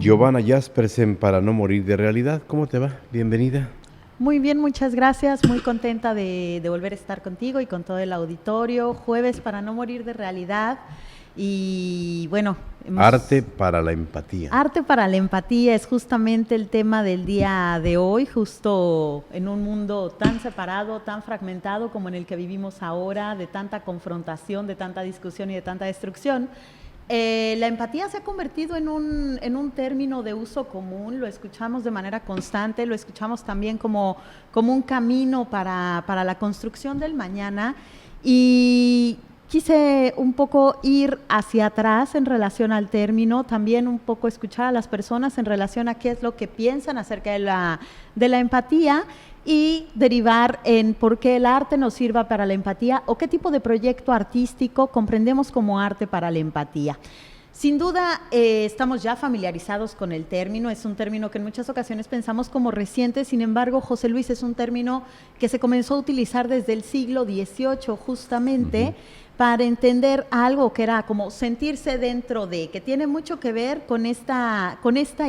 Giovanna Jaspersen para No Morir de Realidad. ¿Cómo te va? Bienvenida. Muy bien, muchas gracias. Muy contenta de volver a estar contigo y con todo el auditorio. Jueves para No Morir de Realidad. Y bueno, Arte para la empatía. Arte para la empatía es justamente el tema del día de hoy, justo en un mundo tan separado, tan fragmentado como en el que vivimos ahora, de tanta confrontación, de tanta discusión y de tanta destrucción. La empatía se ha convertido en un término de uso común, lo escuchamos de manera constante, lo escuchamos también como un camino para la construcción del mañana, y quise un poco ir hacia atrás en relación al término, también un poco escuchar a las personas en relación a qué es lo que piensan acerca de la empatía, y derivar en por qué el arte nos sirva para la empatía o qué tipo de proyecto artístico comprendemos como arte para la empatía. Sin duda, estamos ya familiarizados con el término, es un término que en muchas ocasiones pensamos como reciente. Sin embargo, José Luis, es un término que se comenzó a utilizar desde el siglo XVIII justamente, para entender algo que era como sentirse dentro de, que tiene mucho que ver con esta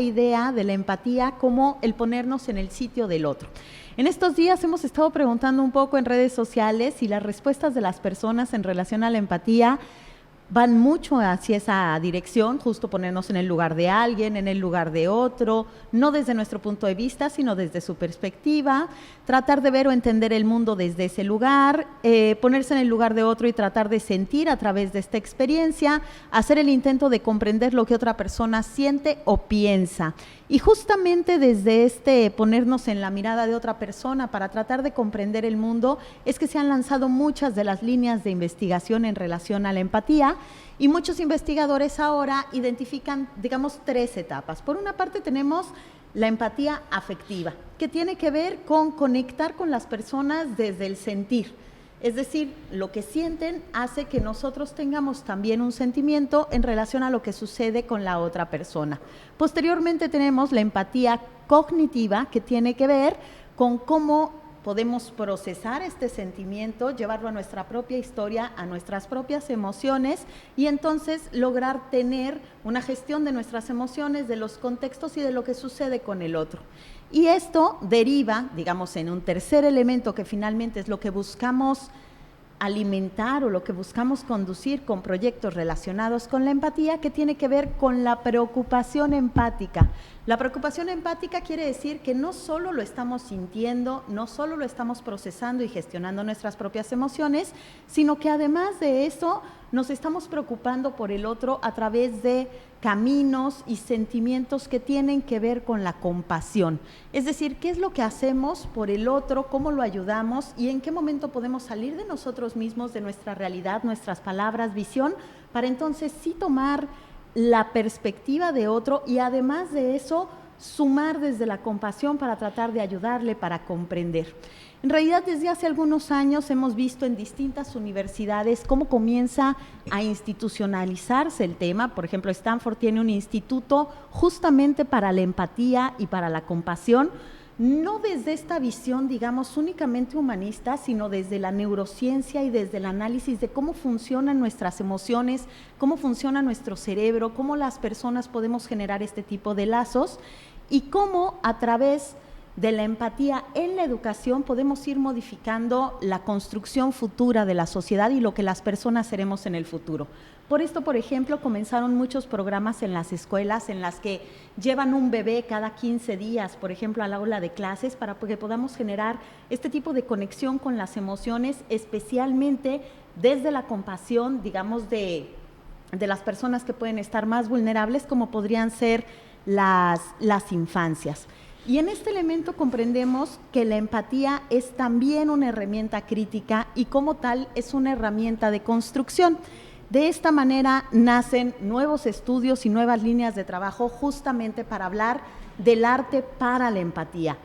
idea de la empatía como el ponernos en el sitio del otro. En estos días hemos estado preguntando un poco en redes sociales y las respuestas de las personas en relación a la empatía van mucho hacia esa dirección, justo ponernos en el lugar de alguien, en el lugar de otro, no desde nuestro punto de vista, sino desde su perspectiva, tratar de ver o entender el mundo desde ese lugar, ponerse en el lugar de otro y tratar de sentir a través de esta experiencia, hacer el intento de comprender lo que otra persona siente o piensa. Y justamente desde ponernos en la mirada de otra persona para tratar de comprender el mundo es que se han lanzado muchas de las líneas de investigación en relación a la empatía, y muchos investigadores ahora identifican, digamos, 3 etapas. Por una parte tenemos la empatía afectiva, que tiene que ver con conectar con las personas desde el sentir. Es decir, lo que sienten hace que nosotros tengamos también un sentimiento en relación a lo que sucede con la otra persona. Posteriormente tenemos la empatía cognitiva, que tiene que ver con cómo podemos procesar este sentimiento, llevarlo a nuestra propia historia, a nuestras propias emociones, y entonces lograr tener una gestión de nuestras emociones, de los contextos y de lo que sucede con el otro. Y esto deriva, digamos, en un tercer elemento que finalmente es lo que buscamos alimentar o lo que buscamos conducir con proyectos relacionados con la empatía, que tiene que ver con la preocupación empática. La preocupación empática quiere decir que no solo lo estamos sintiendo, no solo lo estamos procesando y gestionando nuestras propias emociones, sino que además de eso nos estamos preocupando por el otro a través de caminos y sentimientos que tienen que ver con la compasión. Es decir, qué es lo que hacemos por el otro, cómo lo ayudamos y en qué momento podemos salir de nosotros mismos, de nuestra realidad, nuestras palabras, visión, para entonces sí tomar la perspectiva de otro y además de eso sumar desde la compasión para tratar de ayudarle, para comprender. En realidad, desde hace algunos años hemos visto en distintas universidades cómo comienza a institucionalizarse el tema. Por ejemplo, Stanford tiene un instituto justamente para la empatía y para la compasión, no desde esta visión, digamos, únicamente humanista, sino desde la neurociencia y desde el análisis de cómo funcionan nuestras emociones, cómo funciona nuestro cerebro, cómo las personas podemos generar este tipo de lazos y cómo a través de la empatía en la educación podemos ir modificando la construcción futura de la sociedad y lo que las personas seremos en el futuro. Por esto, por ejemplo, comenzaron muchos programas en las escuelas en las que llevan un bebé cada 15 días, por ejemplo, al aula de clases, para que podamos generar este tipo de conexión con las emociones, especialmente desde la compasión, digamos, de las personas que pueden estar más vulnerables, como podrían ser las infancias. Y en este elemento comprendemos que la empatía es también una herramienta crítica y como tal es una herramienta de construcción. De esta manera nacen nuevos estudios y nuevas líneas de trabajo justamente para hablar del arte para la empatía.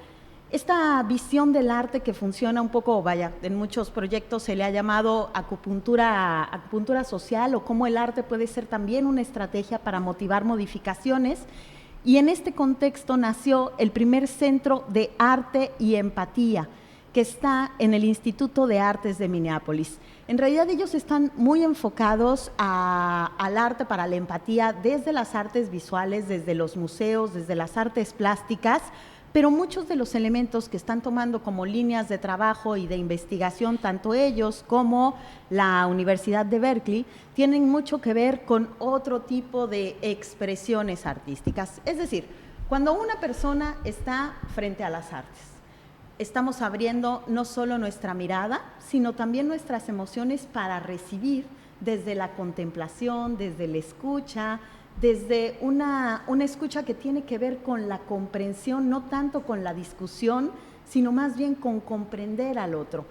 Esta visión del arte que funciona un poco, en muchos proyectos se le ha llamado acupuntura social, o cómo el arte puede ser también una estrategia para motivar modificaciones. Y en este contexto nació el primer centro de arte y empatía, que está en el Instituto de Artes de Minneapolis. En realidad ellos están muy enfocados al arte para la empatía desde las artes visuales, desde los museos, desde las artes plásticas, pero muchos de los elementos que están tomando como líneas de trabajo y de investigación, tanto ellos como la Universidad de Berkeley, tienen mucho que ver con otro tipo de expresiones artísticas. Es decir, cuando una persona está frente a las artes, estamos abriendo no solo nuestra mirada, sino también nuestras emociones para recibir desde la contemplación, desde la escucha, desde una escucha que tiene que ver con la comprensión, no tanto con la discusión, sino más bien con comprender al otro.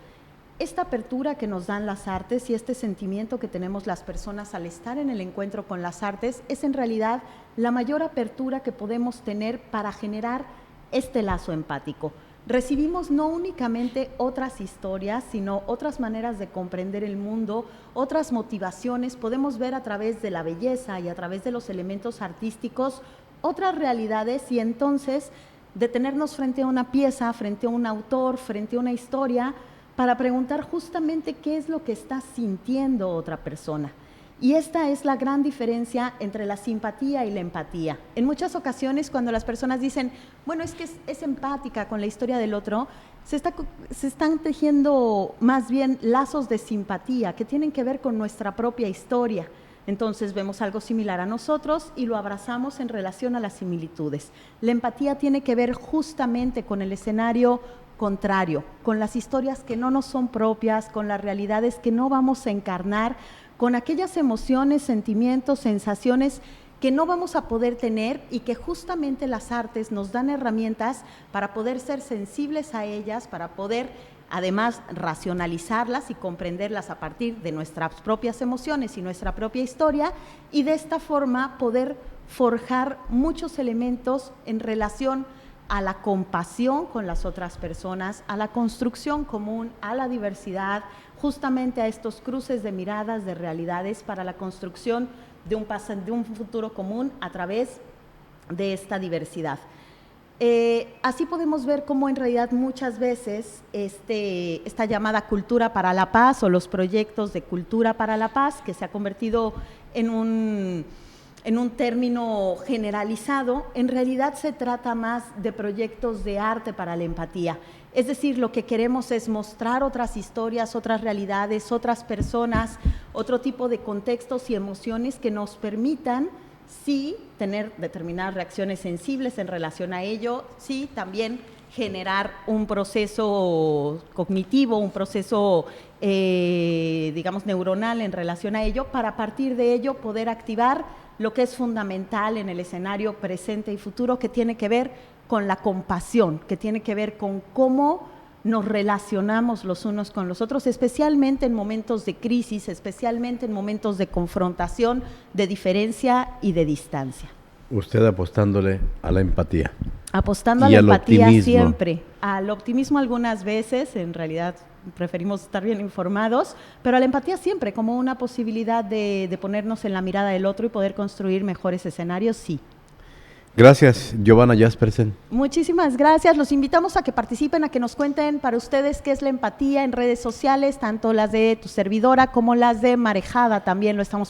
Esta apertura que nos dan las artes y este sentimiento que tenemos las personas al estar en el encuentro con las artes es en realidad la mayor apertura que podemos tener para generar este lazo empático. Recibimos no únicamente otras historias, sino otras maneras de comprender el mundo, otras motivaciones, podemos ver a través de la belleza y a través de los elementos artísticos otras realidades y entonces detenernos frente a una pieza, frente a un autor, frente a una historia, para preguntar justamente qué es lo que está sintiendo otra persona. Y esta es la gran diferencia entre la simpatía y la empatía. En muchas ocasiones cuando las personas dicen, bueno, es que es empática con la historia del otro, se están tejiendo más bien lazos de simpatía que tienen que ver con nuestra propia historia. Entonces vemos algo similar a nosotros y lo abrazamos en relación a las similitudes. La empatía tiene que ver justamente con el escenario contrario, con las historias que no nos son propias, con las realidades que no vamos a encarnar, con aquellas emociones, sentimientos, sensaciones que no vamos a poder tener y que justamente las artes nos dan herramientas para poder ser sensibles a ellas, para poder además racionalizarlas y comprenderlas a partir de nuestras propias emociones y nuestra propia historia y de esta forma poder forjar muchos elementos en relación a la compasión con las otras personas, a la construcción común, a la diversidad, justamente a estos cruces de miradas, de realidades para la construcción de un futuro común a través de esta diversidad. Así podemos ver cómo en realidad muchas veces esta llamada cultura para la paz o los proyectos de cultura para la paz, que se ha convertido en un término generalizado, en realidad se trata más de proyectos de arte para la empatía. Es decir, lo que queremos es mostrar otras historias, otras realidades, otras personas, otro tipo de contextos y emociones que nos permitan, sí, tener determinadas reacciones sensibles en relación a ello, sí, también generar un proceso cognitivo, un proceso, digamos, neuronal en relación a ello, para a partir de ello poder activar lo que es fundamental en el escenario presente y futuro, que tiene que ver con la compasión, que tiene que ver con cómo nos relacionamos los unos con los otros, especialmente en momentos de crisis, especialmente en momentos de confrontación, de diferencia y de distancia. Usted apostándole a la empatía. Apostando a la empatía optimismo. siempre, al optimismo algunas veces, en realidad preferimos estar bien informados, pero a la empatía siempre como una posibilidad de ponernos en la mirada del otro y poder construir mejores escenarios, sí. Gracias, Giovanna Jaspersen. Muchísimas gracias. Los invitamos a que participen, a que nos cuenten para ustedes qué es la empatía en redes sociales, tanto las de tu servidora como las de Marejada, también lo estamos